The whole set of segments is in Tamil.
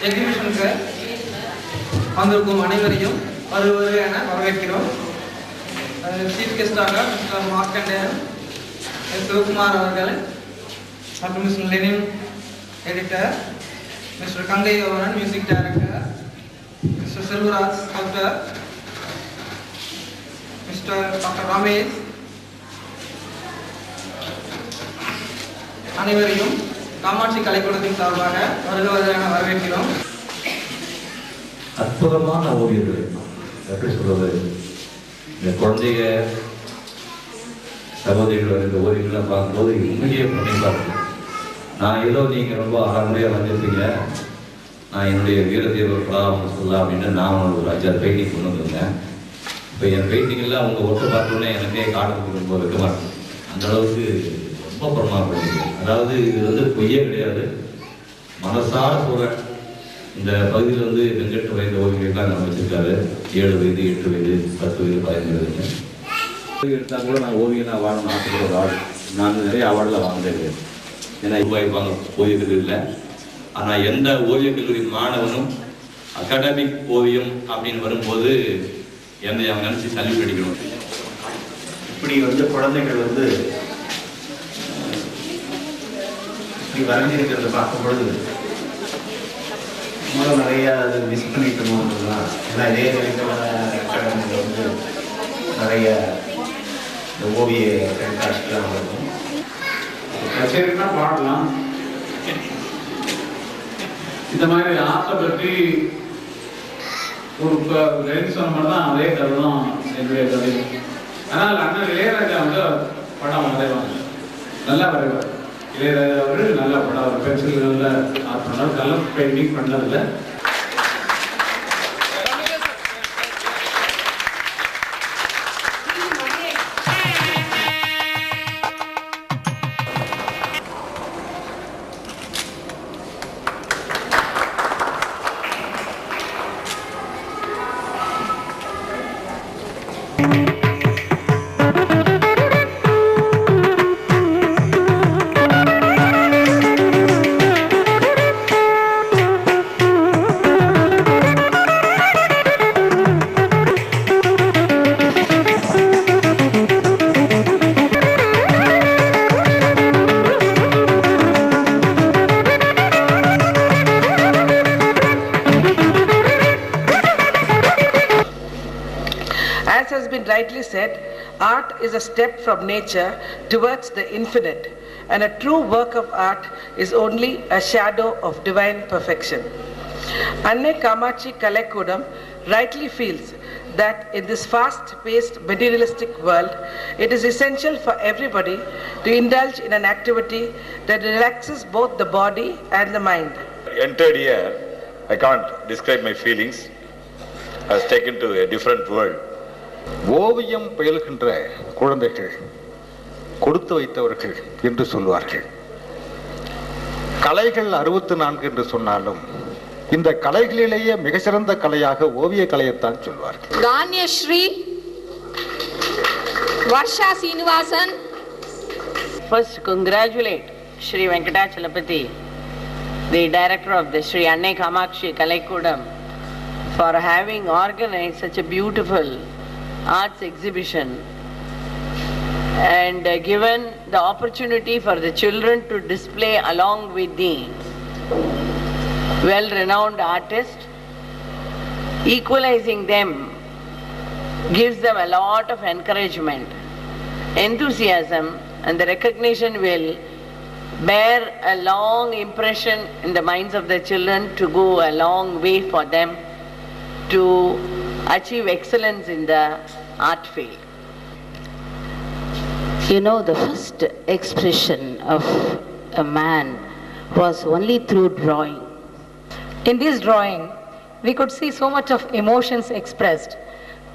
எக்ஸிபிஷனுக்கு வந்திருக்கும் அனைவரையும் வருவது என வரவேற்கிறோம். சீஃப் கெஸ்டாக மிஸ்டர் மார்க்கண்டேயன் சிவகுமார் அவர்கள் மற்றும் mister Lenin editor, mister Gangai Kavaran music director, mister Selvaraj doctor, mister doctor Ramesh அனைவரையும் காமாட்சி கலைக்கூடத்தின் சார்பாக வருவதென வரவேற்கிறோம். அற்புதமான ஓவியர்கள் எப்படி சொல்வது, இந்த குழந்தைக சகோதரிகள் இந்த ஓவியங்கள்லாம் பார்க்கும்போது உண்மையிலேயே பிரமிப்பாக இருக்கும். நான் ஏதோ நீங்கள் ரொம்ப அறமுறையாக வந்திருப்பீங்க, நான் என்னுடைய வீரதேவர் படம் சொல்லலாம் அப்படின்னு நான் ஒரு 5-6 பெயிண்டிங் கொண்டு வந்திருந்தேன். இப்போ என் பெயிண்டிங்கெல்லாம் அவங்க ஒட்ட பார்த்தோன்னே எனக்கே காட்டுறதுக்கு ரொம்ப வெக்கமாக இருக்கும். அந்தளவுக்கு ரொம்ப பிரமாதப்படுது. அதாவது இது வந்து பொய்யே கிடையாது, மனசார சொல்கிறேன். இந்த பகுதியில் வந்து வெங்கட் வயது ஓவியங்கள்லாம் நான் வச்சுருக்காரு. 7 வயது 8 வயது 10 வயது 15 வயதுன்னு எடுத்தால் கூட நான் ஓவியனாக வாழணும் ஆசைப்படுற ஒரு ஆள். நான் நிறைய அவார்டில் வாங்கினதே கிடையாது, ஏன்னா ரூபாய் வாங்க ஓவியர்கள் இல்லை. ஆனால் எந்த ஓவியக் கல்லூரி மாணவனும் அகாடமிக் ஓவியம் அப்படின்னு வரும்போது என்னை அவங்க நினச்சி சல்யூட் அடிக்கணும். இப்படி வந்து குழந்தைகள் வந்து இப்படி வரைஞ்சிருக்கிறத பார்க்கும்பொழுது மூலம் நிறையா அது மிஸ் பண்ணிட்டோமோன்றதுலாம். ஏன்னா இதே அகாடமியில் வந்து நிறைய இந்த ஓவிய கண்காட்சிலாம் இருக்கும். கச்சேரினா பாடலாம். இந்த மாதிரி ஆசை பற்றி ஒரு சொன்ன மாதிரி தான் அதே கதை தான் என்னுடைய கதை. ஆனால் அண்ணன் இளையராஜா வந்து படம் வரைவாங்க, நல்லா வரைவார். இளையராஜா அவர்கள் நல்லா படம், அவர் பென்சில் நல்லா ஆர்ட் பண்ணார், கலர் பெயிண்டிங் பண்ணதில்லை. As has been rightly said, art is a step from nature towards the infinite, and a true work of art is only a shadow of divine perfection. Annai Kamachi Kalaikudam rightly feels that in this fast-paced materialistic world, it is essential for everybody to indulge in an activity that relaxes both the body and the mind. Entered here, I can't describe my feelings. I was taken to a different world. ஓவியம் பயில்கின்ற குழந்தைகள் கொடுத்து வைத்தவர்கள் என்று சொல்வார்கள். கலைகள் 64 என்று சொன்னாலும் இந்த கலைகளிலேயே மிக சிறந்த கலையாக ஓவிய கலையைத்தான் சொல்வார்கள். கான்யஸ்ரீ Varsha Srinivasan. First, congratulate Shri Venkatachalapati, the director of the Shri Annai Kamakshi Kalaikudam, for having organized such a beautiful arts exhibition and given the opportunity for the children to display along with the well-renowned artist. Equalizing them gives them a lot of encouragement, enthusiasm, and the recognition will bear a long impression in the minds of the children to go a long way for them to achieve excellence in the art field. You know, the first expression of a man was only through drawing. In this drawing, we could see so much of emotions expressed.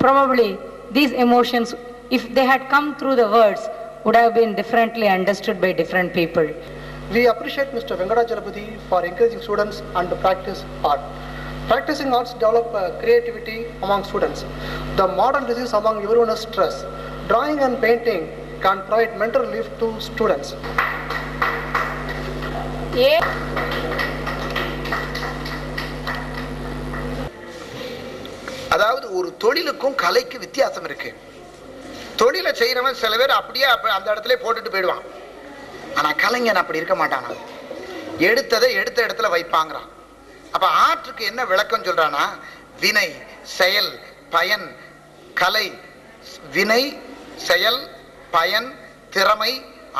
Probably these emotions, if they had come through the words, would have been differently understood by different people. We appreciate Mr. Venkatachalapati for encouraging students and to practice art. Practicing arts develop creativity among students. The modern disease among everyone is stress. Drawing and painting can provide mental relief to students. அதாவது ஒரு தொழிலுக்கும் கலைக்கு வித்தியாசம் இருக்கு. தொழிலை செய்யறவன் சில பேர் அப்படியே அந்த இடத்துல போட்டுட்டு போயிடுவான். ஆனா கலைஞன் அப்படி இருக்க மாட்டானா, எடுத்ததை எடுத்த இடத்துல வைப்பாங்கிறான். அப்ப ஆற்றுக்கு என்ன விளக்கம் சொல்றானா, வினை செயல் பயன் கலை, வினை செயல் பயன் திறமை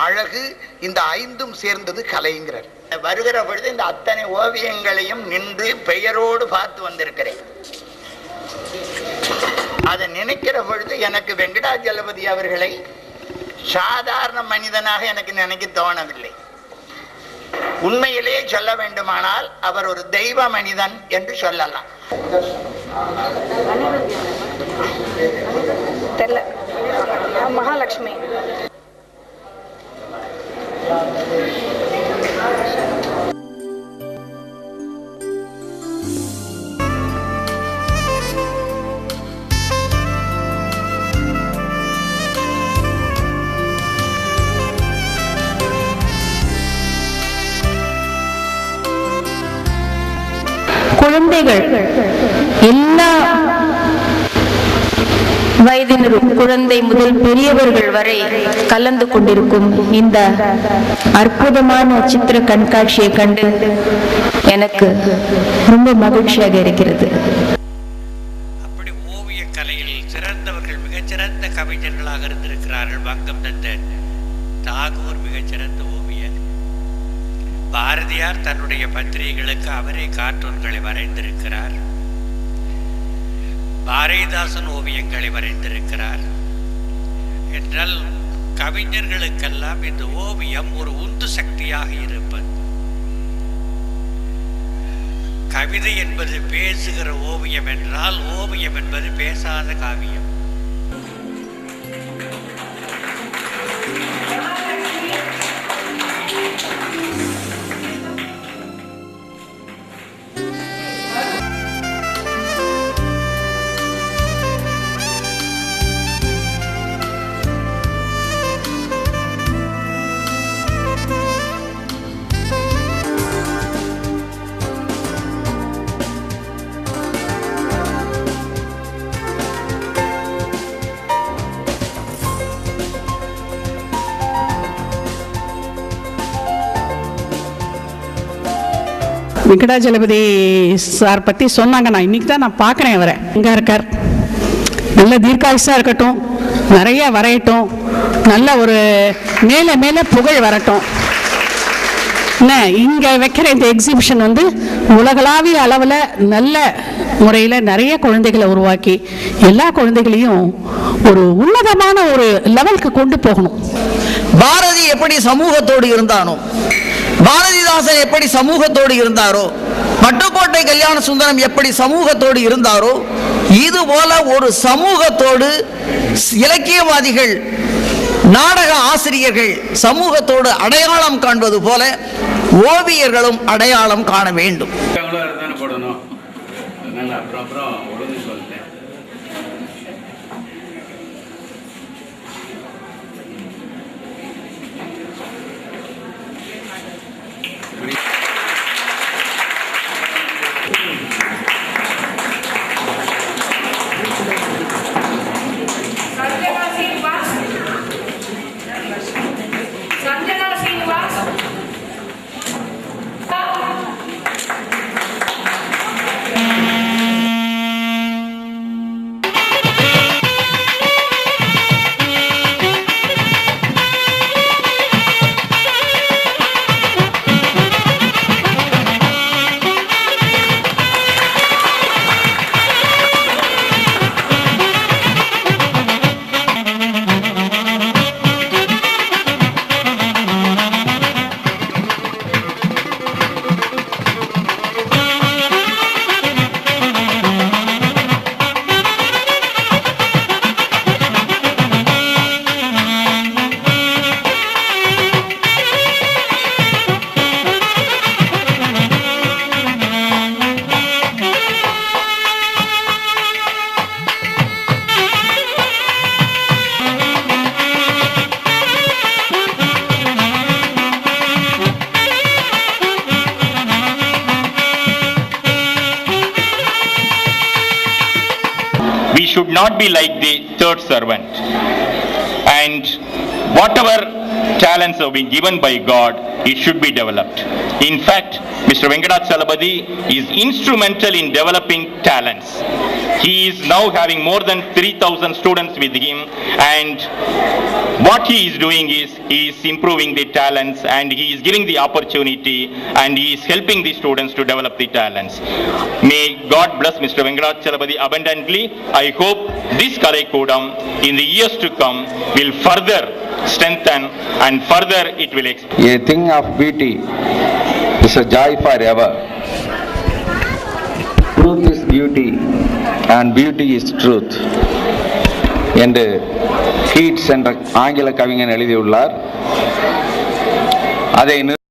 அழகு, இந்த 5ம் சேர்ந்தது கலைங்கிறார். வருகிற பொழுது இந்த அத்தனை ஓவியங்களையும் நின்று பெயரோடு பார்த்து வந்திருக்கிறேன். அதை நினைக்கிற பொழுது எனக்கு வெங்கடாஜலபதி அவர்களை சாதாரண மனிதனாக எனக்கு நினைக்க தோணவில்லை. உண்மையிலேயே சொல்ல வேண்டுமானால் அவர் ஒரு தெய்வ மனிதன் என்று சொல்லலாம். மகாலட்சுமி குழந்தைகள் எல்லா வயதினரும், குழந்தை முதல் பெரியவர்கள் வரை கலந்து கொண்டிருக்கும் இந்த அற்புதமான சித்திர கண்காட்சியை கண்டு எனக்கு ரொம்ப மகிழ்ச்சியாக இருக்கிறது. அப்படி ஓவிய கலையில் சிறந்தவர்கள், மிகச்சிறந்த கவிஞர்களாக இருந்திருக்கிறார்கள். வங்கம் தந்த தாகூர் மிகச்சிறந்த ஓவியர். பாரதியார் தன்னுடைய பத்திரிகைகளுக்கு அவரே கார்ட்டூன்களை வரைந்திருக்கிறார். பாரதிதாசன் ஓவியங்களை வரைந்திருக்கிறார். என்றால் கவிஞர்களுக்கெல்லாம் இந்த ஓவியம் ஒரு உந்து சக்தியாக இருப்பது. கவிதை என்பது பேசுகிற ஓவியம் என்றால், ஓவியம் என்பது பேசாத காவியம். வெங்கடாஜலபதி சார் பற்றி சொன்னாங்க. நான் இன்னைக்கு தான் நான் பார்க்குறேன். அவரை எங்கே இருக்கார்? நல்ல தீர்க்காயுசா இருக்கட்டும், நிறைய வரையட்டும், நல்ல ஒரு மேலே மேலே புகழ் வரட்டும். என்ன இங்கே வைக்கிற இந்த எக்ஸிபிஷன் வந்து உலகளாவிய அளவில் நல்ல முறையில் நிறைய குழந்தைகளை உருவாக்கி எல்லா குழந்தைகளையும் ஒரு உன்னதமான ஒரு லெவலுக்கு கொண்டு போகணும். பாரதி எப்படி சமூகத்தோடு இருந்தானோ, பாரதிதாசன் எப்படி சமூகத்தோடு இருந்தாரோ, பட்டுக்கோட்டை கல்யாண சுந்தரம் எப்படி சமூகத்தோடு இருந்தாரோ, இது போல ஒரு சமூகத்தோடு இலக்கியவாதிகள், நாடக ஆசிரியர்கள் சமூகத்தோடு அடையாளம் காண்பது போல ஓவியர்களும் அடையாளம் காண வேண்டும். We should not be like the third servant, and whatever talents have been given by God, it should be developed. In fact, Mr. Venkatachalapathy is instrumental in developing talents. He is now having more than 3,000 students with him, and what he is doing is he is improving the talents, and he is giving the opportunity, and he is helping the students to develop the talents. May God bless Mr. Venkatachalapathy abundantly. I hope this Kalaikudam in the years to come will further strengthen and further it will expand. A thing of beauty is a joy forever. Truth is beauty and beauty is truth என்று கீட்ஸ் என்ற ஆங்கில கவிஞன் எழுதியுள்ளார். அதை